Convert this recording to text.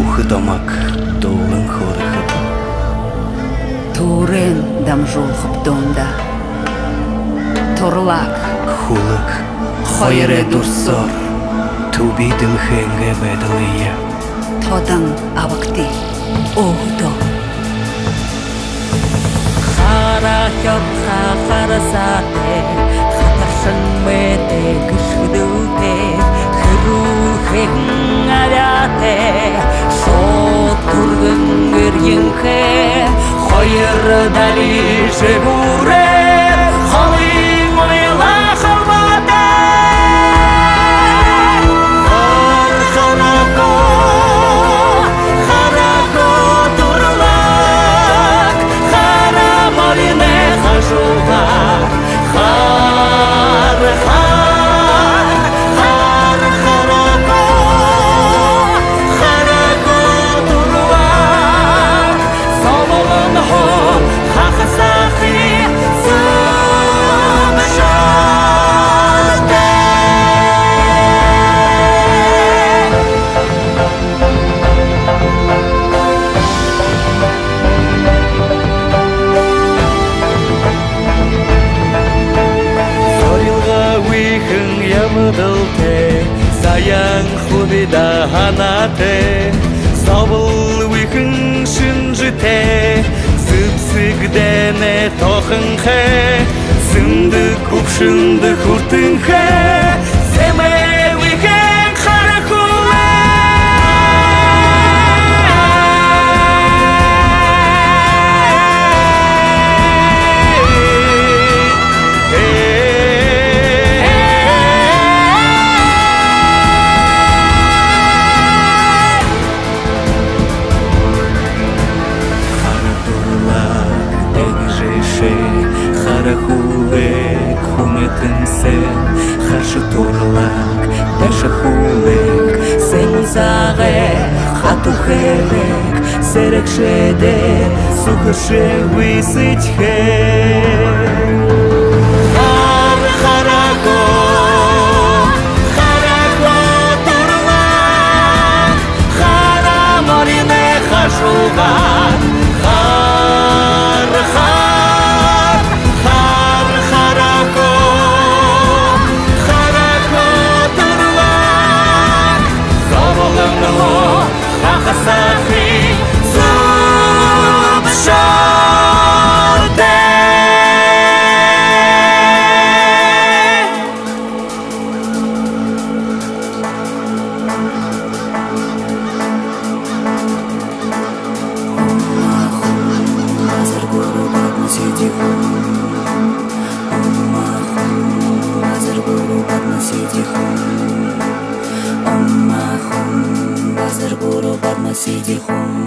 Ухыдамак долын хорыхып. Турен дамжулхып донда. Торлак. Хулык хойре дурсор. Тубидым хенге бедалия. Тодан авакти. Огдо. Хара хёрха харасате. Хатарсан мэте гүшгдүүте. Хэрүүхэн аляте. Шотургэн гэргэнхэ. Хойр дали жигуре. Холын ойла халбате. Харако турлак. Хара малине хажула. Саян хубида ханате, сабыл уйхын шынжыте, сыпсыгдене тохынхе, сынды купшынды хуртынхе, семе уйхен харахуле. Харахулек хуметенсен, харшы торлак, пешахулек, сензаре, хатухелек, серекшеде, сухаше высытхе. Харако, харако торлак, хара морине хашулган, Сиди хум.